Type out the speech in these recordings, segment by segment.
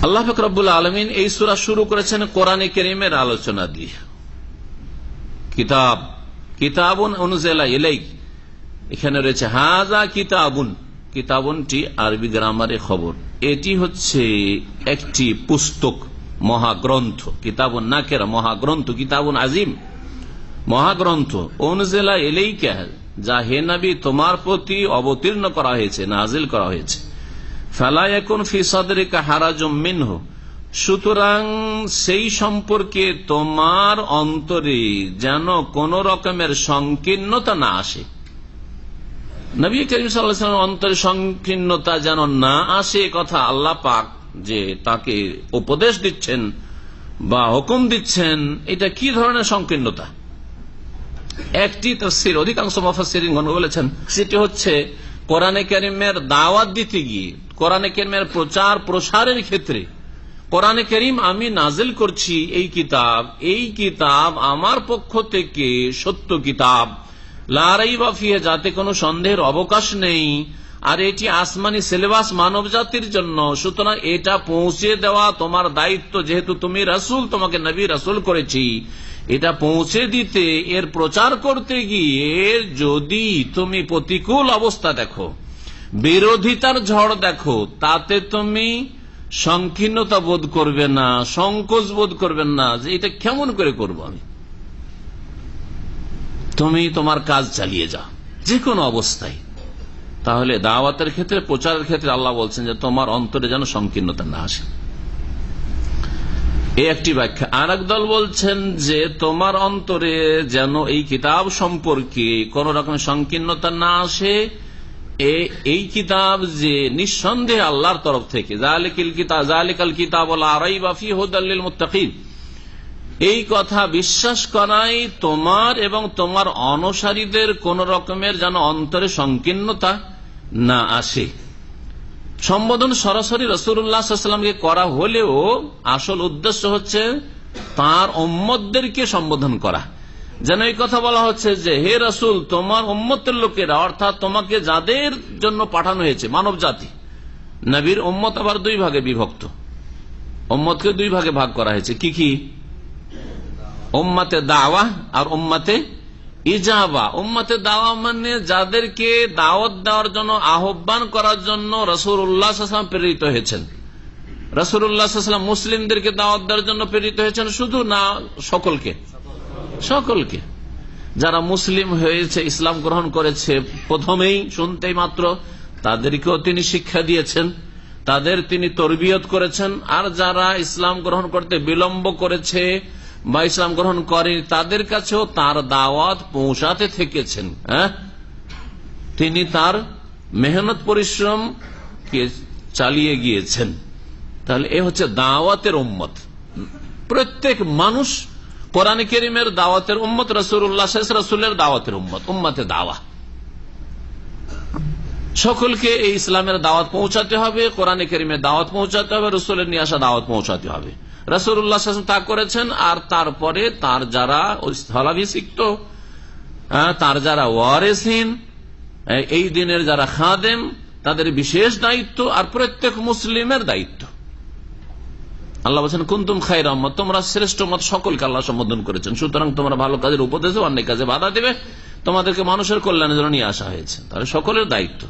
আল্লাহ পাক রব্বুল আলামিন এই সূরা শুরু করেছেন কোরআনে কারীমের আলোচনা দিয়ে। কিতাব, কিতাবুন উনজিলা ইলাইক, এখানে রয়েছে হাযা কিতাবুন। কিতাবুনটি আরবি গ্রামারে খবর, এটি হচ্ছে একটি পুস্তক, মহাগ্রন্থ। কিতাবুন নাকেরা, মহাগ্রন্থ, কিতাবুন আজিম, মহাগ্রন্থ। উনজিলা ইলাইকা, যা হে নবী তোমার প্রতি অবতীর্ণ করা হয়েছে, নাজিল করা হয়েছে। ফালা ইয়াকুন ফি সাদরিকা হারাজুম মিনহু, সুতরাং সেই সম্পর্কে তোমার অন্তরে যেন কোন রকমের সংকীর্ণতা না আসে। নবী করিম সাল্লাল্লাহু আলাইহি ওয়াসাল্লামের অন্তরে সংকীর্ণতা যেন না আসে, কথা আল্লাহ পাক যে তাকে উপদেশ দিচ্ছেন বা হুকুম দিচ্ছেন, এটা কি ধরনের সংকীর্ণতা? একটি তাফসীর, অধিকাংশ মুফাসসিরিন বলেছেন সেটি হচ্ছে কোরআনে কারীমের দাওয়াত দিতে গিয়ে, কোরআনে কারীমের প্রচার প্রসারের ক্ষেত্রে, কোরআনে কারীম আমি নাজিল করছি এই কিতাব, এই কিতাব আমার পক্ষ থেকে সত্য কিতাব, লা রাইবা ফিহি, যাতে কোনো সন্দেহের অবকাশ নেই, আর এটি আসমানি সিলেবাস মানব জাতির জন্য, সুতরাং এটা পৌঁছে দেওয়া তোমার দায়িত্ব। যেহেতু তুমি রাসূল, তোমাকে নবী রাসূল করেছি, এটা পৌঁছে দিতে, এর প্রচার করতে গিয়ে যদি তুমি প্রতিকূল অবস্থা দেখো, বিরোধিতার ঝড় দেখো, তাতে তুমি সংকীর্ণতা বোধ করবে না, সংকোচ বোধ করবেন না যে এটা কেমন করে করবো আমি। তুমি তোমার কাজ চালিয়ে যাও যে কোনো অবস্থায়। তাহলে দাওয়াতের ক্ষেত্রে, প্রচারের ক্ষেত্রে আল্লাহ বলছেন যে তোমার অন্তরে যেন সংকীর্ণতা না আসে। এই একটি ব্যাখ্যা। আর এক দল বলছেন যে তোমার অন্তরে যেন এই কিতাব সম্পর্কে কোন রকম সংকীর্ণতা না আসে। এই কিতাব যে নিঃসন্দেহে আল্লাহর তরফ থেকে, যালিকাল কিতাব লা রাইবা ফিহি হুদাল লিল মুত্তাকিন, এই কথা বিশ্বাস করাই তোমার এবং তোমার অনুসারীদের কোন রকমের যেন অন্তরে সংকীর্ণতা না আসে। সম্বোধন সরাসরি রাসূলুল্লাহ সাল্লাল্লাহু আলাইহি ওয়াসাল্লামকে করা হলেও আসল উদ্দেশ্য হচ্ছে তার উম্মতদেরকে সম্বোধন করা। যেন এই কথা বলা হচ্ছে যে হে রাসূল, তোমার উম্মতের লোকেরা, অর্থাৎ তোমাকে যাদের জন্য পাঠানো হয়েছে, মানব জাতি। নবীর উম্মত আবার দুই ভাগে বিভক্ত, উম্মতকে দুই ভাগে ভাগ করা হয়েছে। কি কি? উম্মতে দাওয়া আর উম্মতে ইজাবা। উম্মতে দাওয়া মানে যাদেরকে দাওয়াত দেওয়ার জন্য, আহ্বান করার জন্য রাসূলুল্লাহ সাল্লাল্লাহু আলাইহি ওয়াসাল্লাম প্রেরিত হয়েছেন। রাসূলুল্লাহ সাল্লাল্লাহু আলাইহি ওয়াসাল্লাম মুসলিমদেরকে দাওয়াত দেওয়ার জন্য প্রেরিত হয়েছেন শুধু না, সকলকে? সকলকে। যারা মুসলিম হয়েছে, ইসলাম গ্রহণ করেছে প্রথমেই, শুনতেই মাত্র, তাদেরকেও তিনি শিক্ষা দিয়েছেন, তাদের তিনি তরবিয়ত করেছেন। আর যারা ইসলাম গ্রহণ করতে বিলম্ব করেছে বা ইসলাম গ্রহণ করে, তাদের কাছেও তার দাওয়াত পৌঁছাতে থেকেছেন। তিনি তার মেহনত পরিশ্রম কে চালিয়ে গিয়েছেন। তাহলে এ হচ্ছে দাওয়াতের উম্মত। প্রত্যেক মানুষ কোরআন কারীমের দাওয়াতের উম্মত, রাসূলুল্লাহ রাসূলের দাওয়াতের উম্মত, উম্মতে দাওয়া। সকলকে এই ইসলামের দাওয়াত পৌঁছাতে হবে, কোরআন কারীমের দাওয়াত পৌঁছাতে হবে, রাসূলের নিয়ে আসা দাওয়াত পৌঁছাতে হবে। রাসূলুল্লাহ সাল্লাল্লাহু আলাইহি ওয়াসাল্লাম তা করেছেন। আর তারপরে তার যারা স্থলাভিষিক্ত, তার যারা ওয়ারিসিন, এই দিনের যারা খাদেম, তাদের বিশেষ দায়িত্ব, আর প্রত্যেক মুসলিমের দায়িত্ব। আল্লাহ বলছেন কুনতুম খায়রা উম্মাহ, তোমরা শ্রেষ্ঠ উম্মত, সকলকে আল্লাহ সম্বোধন করেছেন। সুতরাং তোমরা ভালো কাজের উপদেশ, অন্যায় কাজে বাধা দেবে, তোমাদেরকে মানুষের কল্যাণের জন্য নিয়ে আসা হয়েছে। তাহলে সকলের দায়িত্ব,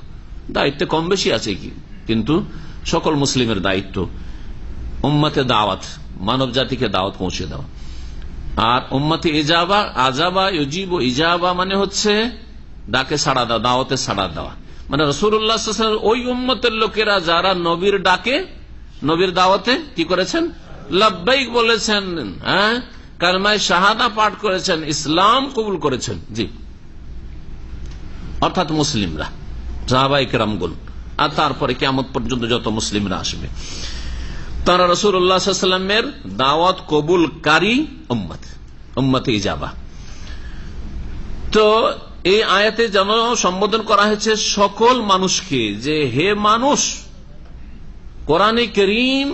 দায়িত্বে কম বেশি আছে কি, কিন্তু সকল মুসলিমের দায়িত্ব উম্মতে দাওয়াত, মানব জাতিকে দাওয়াত পৌঁছে দেওয়া। আর উম্মতে ইজাবা, আজাবা ইউজিবু, ইজাবা মানে হচ্ছে ডাকে সাড়া দেওয়া, দাওয়াতে সাড়া দেওয়া। মানে রাসূলুল্লাহ সাল্লাল্লাহু আলাইহি ওয়াসাল্লাম ওই উম্মতের লোকেরা যারা নবীর ডাকে, নবীর দাওয়াতে কি করেছেন? লাব্বাইক বলেছেন, কালেমায়ে শাহাদা পাঠ করেছেন, ইসলাম কবুল করেছেন। জি, অর্থাৎ মুসলিমরা, সাহাবায়ে কেরামগণ, আর তারপরে কিয়ামত পর্যন্ত যত মুসলিমরা আসবে, তারা রাসূলুল্লাহ সাল্লাল্লাহু আলাইহি ওয়াসাল্লামের দাওয়াত কবুলকারী উম্মত, উম্মতে ইজাবা। তো এই আয়াতে যেন সম্বোধন করা হয়েছে সকল মানুষকে, যে হে মানুষ, কোরআনে কারীম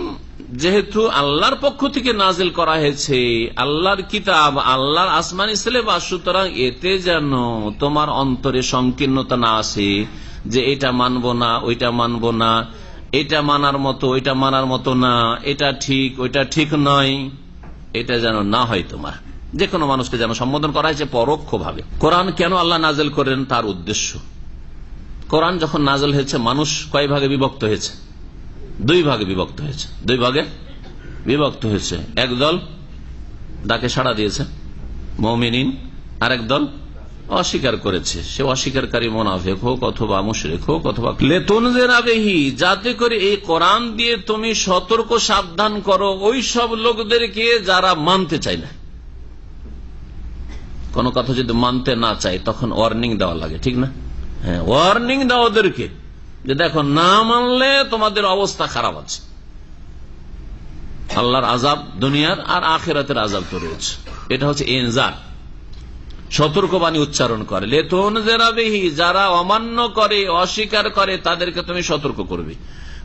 যেহেতু আল্লাহর পক্ষ থেকে নাজিল করা হয়েছে, আল্লাহর কিতাব, আল্লাহর আসমানি সিলেবাস, সুতরাং এতে যেন তোমার অন্তরে সংকীর্ণতা না আসে যে এটা মানবো না, ওইটা মানবো না, এটা মানার মতো, এটা মানার মতো না, এটা ঠিক ওইটা ঠিক নয়, এটা যেন না হয়। তোমার যে কোনো মানুষকে যেন সম্বোধন করা হয়েছে পরোক্ষভাবে। কোরআন কেন আল্লাহ নাজেল করেন তার উদ্দেশ্য, কোরআন যখন নাজেল হয়েছে মানুষ কয় ভাগে বিভক্ত হয়েছে? দুই ভাগে বিভক্ত হয়েছে। দুই ভাগে বিভক্ত হয়েছে। একদল ডাকে সাড়া দিয়েছে মুমিনিন, আরেক দল অস্বীকার করেছে। সে অস্বীকারী মুনাফিক হোক অথবা মুশরিক হোক অথবা লিতুনজিরা বিহি, যাতে করে এই কোরআন দিয়ে তুমি সতর্ক সাবধান করো ওই সব লোকদেরকে যারা মানতে চায় না। কোন কথা যদি মানতে না চায় তখন ওয়ার্নিং দেওয়া লাগে, ঠিক না? হ্যাঁ, ওয়ার্নিং দাও ওদেরকে যে দেখো না মানলে তোমাদের অবস্থা খারাপ আছে, আল্লাহর আযাব দুনিয়ার আর আখিরাতের আযাব তো রয়েছে। এটা হচ্ছে ইনজার, সতর্কবাণী উচ্চারণ করে। লিতুনজিরা বিহি, যারা অমান্য করে অস্বীকার করে তাদেরকে তুমি সতর্ক করবে।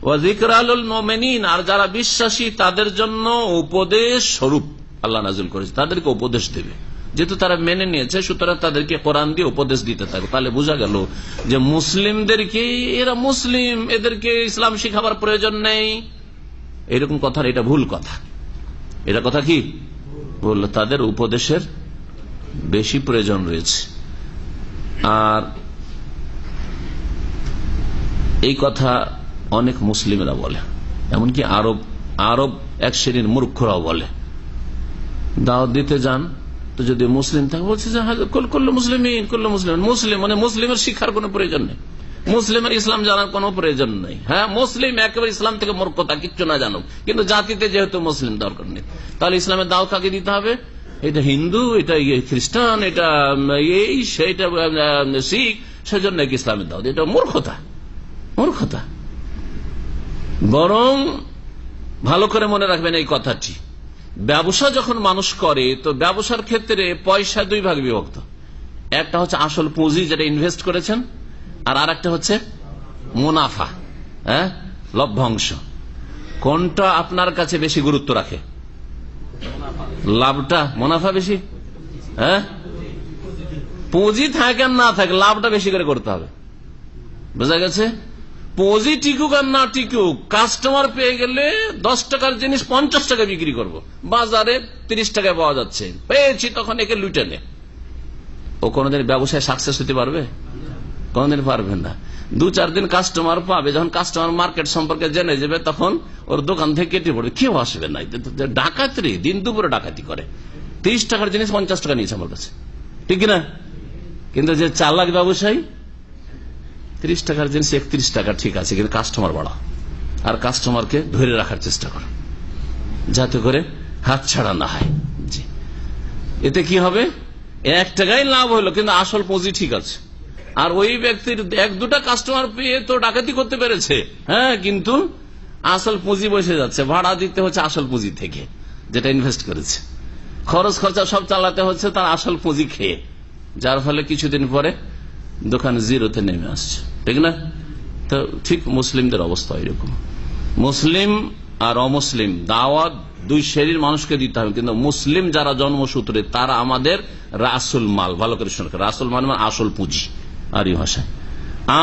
ওয়া যিকরা লিল মুমিনিন, আর যারা বিশ্বাসী তাদের জন্য উপদেশ স্বরূপ আল্লাহ নাযিল করেছে, তাদেরকে উপদেশ দেবে। যেহেতু তারা মেনে নিয়েছে সুতরাং তাদেরকে কোরআন দিয়ে উপদেশ দিতে থাকে। তাহলে বোঝা গেল যে মুসলিমদেরকে, এরা মুসলিম, এদেরকে ইসলাম শিখাবার প্রয়োজন নেই, এরকম কথা, এটা ভুল কথা। এটা কথা কি বলল, তাদের উপদেশের বেশি প্রয়োজন রয়েছে। আর এই কথা অনেক মুসলিমরা বলে, এমনকি আরব এক শ্রেণীর মূর্খরাও বলে। দাওয়াত দিতে যান তো যদি মুসলিম থাকে বলছে যে কুল্লু মুসলিমিন, কুল্লু মুসলিম, মুসলিম মানে মুসলিমের শিক্ষার কোনো প্রয়োজন নেই, মুসলিমের ইসলাম জানার কোনো প্রয়োজন নেই। হ্যাঁ, মুসলিম একেবারে ইসলাম থেকে মূর্খতা, কিচ্ছু না জানুক, কিন্তু জাতিতে যেহেতু মুসলিম দরকার নেই, তাহলে ইসলামের দাওয়াত কাকে দিতে হবে? এটা হিন্দু, এটা খ্রিস্টান, এটা এই সেটা শিখ, সেজন্য নাকি ইসলামের দাওয়াত। এটা মূর্খতা, মূর্খতা। বরং ভালো করে মনে রাখবেন এই কথাটি, ব্যবসা যখন মানুষ করে তো ব্যবসার ক্ষেত্রে পয়সা দুই ভাগে বিভক্ত। একটা হচ্ছে আসল পুঁজি যেটা ইনভেস্ট করেছেন, আর আরেকটা হচ্ছে মুনাফা, হ্যাঁ, লভ্যাংশ। কোনটা আপনার কাছে বেশি গুরুত্ব রাখে? লাভটা, মুনাফা বেশি? হ্যাঁ, পুঁজি থাকে আর না থাকে লাভটা বেশি করে করতে হবে। বোঝা গেছে? পুঁজি টিকুক আর না টিকুক, কাস্টমার পেয়ে গেলে 10 টাকার জিনিস 50 টাকা বিক্রি করব, বাজারে 30 টাকায় পাওয়া যাচ্ছে, পেয়েছি তখন একে লুটে নে। ও কোনদিন ব্যবসায় সাকসেস হতে পারবে? কোনদিন পারবে না। 2-4 দিন কাস্টমার পাবে, যখন কাস্টমার মার্কেট সম্পর্কে জেনে যাবে তখন ওর দোকান থেকে কেটে পড়বে, কেউ আসবে না। ডাকাতি, দিন দুপুরে ডাকাতি করে, 30 টাকার জিনিস 50 টাকা নিয়েছে আমার কাছে, ঠিক না? কিন্তু যে চালাক ব্যবসায়ী 30 টাকার জিনিস 31 টাকা, ঠিক আছে, কিন্তু কাস্টমার বাড়া, আর কাস্টমারকে ধরে রাখার চেষ্টা করো যাতে করে হাত ছাড়া না হয়। জি, এতে কি হবে? 1 টাকায় লাভ হলো, কিন্তু আসল পুঁজি ঠিক আছে। আর ওই ব্যক্তির 1-2টা কাস্টমার পেয়ে তো ডাকাতি করতে পেরেছে, হ্যাঁ, কিন্তু আসল পুঁজি বসে যাচ্ছে, ভাড়া দিতে হচ্ছে আসল পুঁজি থেকে যেটা ইনভেস্ট করেছে, খরচ খরচা সব চালাতে হচ্ছে তার আসল পুঁজি খেয়ে, যার ফলে কিছুদিন পরে দোকান জিরোতে নেমে আসছে, ঠিক না? তো ঠিক মুসলিমদের অবস্থা এরকম। মুসলিম আর অমুসলিম দাওয়াত দুই শ্রেণীর মানুষকে দিতে হবে, কিন্তু মুসলিম যারা জন্মসূত্রে তারা আমাদের রাসুল মাল। ভালো করে শুনে, রাসুল মাল মানে আসল পুঁজি, আর এই ভাষায়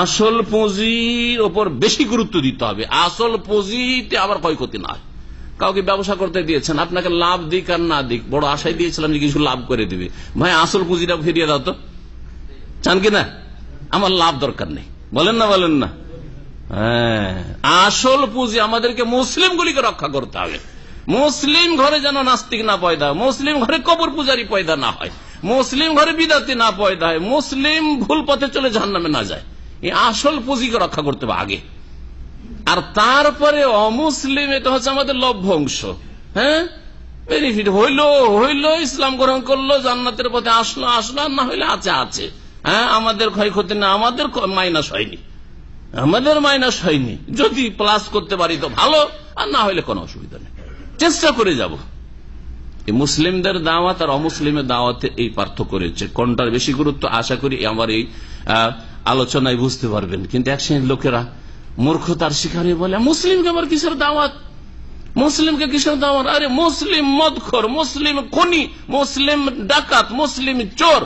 আসল পুঁজির ওপর বেশি গুরুত্ব দিতে হবে। আসল পুঁজিতে আবার ক্ষয়ক্ষতি না হয়। কাউকে ব্যবসা করতে দিয়েছেন, আপনাকে লাভ দিক আর না দিক, বড় আশায় দিয়েছিলাম যে কিছু লাভ করে দিবে, ভাই আসল পুঁজিটা ফিরিয়ে দাও তো, চান কিনা? আমার লাভ দরকার নেই, বলেন না, বলেন না? হ্যাঁ, আসল পুঁজি আমাদেরকে মুসলিমগুলিকে রক্ষা করতে হবে। মুসলিম ঘরে যেন নাস্তিক না পয়দা, মুসলিম ঘরে কবর পূজারি পয়দা না হয়, মুসলিম ঘরে বিদাতি না পয়দা হয়, মুসলিম ভুল পথে চলে জাহান্নামে না যায়। এই আসল পুঁজিকে রক্ষা করতে হবে আগে, আর তারপরে অমুসলিম, এটা হচ্ছে আমাদের লভ্যাংশ। হ্যাঁ, বেনিফিট হইলো ইসলাম গ্রহণ করলো, জান্নাতের পথে আসলো, আর না হইলে আছে। হ্যাঁ, আমাদের ক্ষয়ক্ষতি না, আমাদের মাইনাস হয়নি। যদি প্লাস করতে পারি তো ভালো, আর না হইলে কোনো অসুবিধা নেই, চেষ্টা করে যাব। এই মুসলিমদের দাওয়াত আর অমুসলিমের দাওয়াতে এই পার্থক্য রয়েছে। কোনটার বেশি গুরুত্ব আশা করি আমার এই আলোচনায় বুঝতে পারবেন। কিন্তু এক শ্রেণীর লোকেরা মূর্খতার শিকার হয়ে বলে মুসলিমকে আবার কিসের দাওয়াত, মুসলিমকে কিসের দাওয়াত? আরে মুসলিম মদখোর, মুসলিম খুনি, মুসলিম ডাকাত, মুসলিম চোর,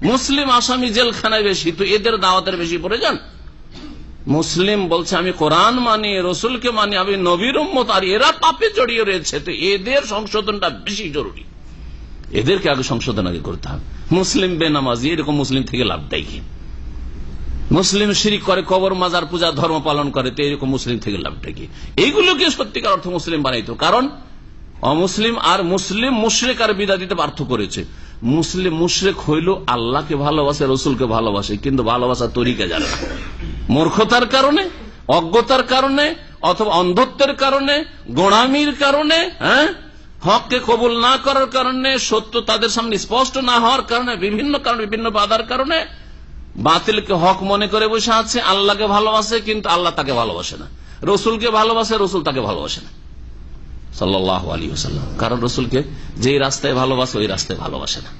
মুসলিম আসামি জেলখানায় বেশি, তো এদের দাওয়াতের বেশি প্রয়োজন? মুসলিম বলছে আমি কোরআন মানি, রসুলকে মানি, আমি নবীর উম্মত, আর এরা পাপে জড়িয়ে রয়েছে, তো এদের সংশোধনটা বেশি জরুরি, এদেরকে আগে সংশোধন আগে করতে হবে। মুসলিম বেনামাজি, এরকম মুসলিম থেকে লাভটাই কি? মুসলিম শিরিক করে, কবর মাজার পূজা ধর্ম পালন করে, তো এরকম মুসলিম থেকে লাভটা কি? এইগুলোকে সত্যিকার অর্থ মুসলিম বানাইতো। কারণ অমুসলিম আর মুসলিম, মুশরিক আর বিদাতিতে পার্থক্য করেছে। মুসলিম মুশরিক হইল আল্লাহকে ভালোবাসে, রসুলকে ভালোবাসে, কিন্তু ভালোবাসার তরিকা জানে না, মূর্খতার কারণে, অজ্ঞতার কারণে, অথবা অন্ধত্বের কারণে, গোঁড়ামির কারণে, হককে কবুল না করার কারণে, সত্য তাদের সামনে স্পষ্ট না হওয়ার কারণে, বিভিন্ন কারণে, বিভিন্ন বাধার কারণে বাতিলকে হক মনে করে বসে আছে। আল্লাহকে ভালোবাসে কিন্তু আল্লাহ তাকে ভালোবাসে না, রসুলকে ভালোবাসে, রসুল তাকে ভালোবাসে না সাল্লাল্লাহু আলাইহি ওয়াসাল্লাম। কারণ রসুলকে যেই রাস্তায় ভালোবাসে ওই রাস্তায় ভালোবাসে না।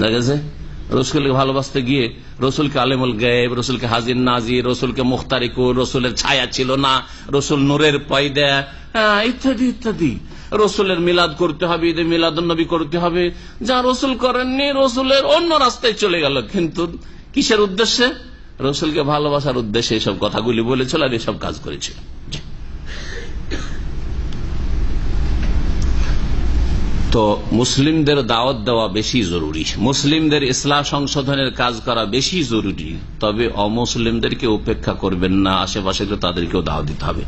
দেখেছে, রসুলকে ভালোবাসতে গিয়ে রসুলকে আলেমুল গায়েব, রসুলকে হাজির নাজির, রসুলকে মুখতারিকুর, রসুলের ছায়া ছিল না, রসুল নূরের পয়দা, ইত্যাদি ইত্যাদি। রসুলের মিলাদ করতে হবে, ঈদে মিলাদুন্নবী করতে হবে, যা রসুল করেননি, রসুলের অন্য রাস্তায় চলে গেল। কিন্তু কিসের উদ্দেশ্যে? রসুলকে ভালোবাসার উদ্দেশ্যে এসব কথাগুলি বলেছিল আর এসব কাজ করেছিল। তো মুসলিমদের দাওয়াত দেওয়া বেশি জরুরি, মুসলিমদের ইসলাহ সংশোধনের কাজ করা বেশি জরুরি। তবে অমুসলিমদেরকে উপেক্ষা করবেন না, আশেপাশে তাদেরকেও দাওয়াত দিতে হবে।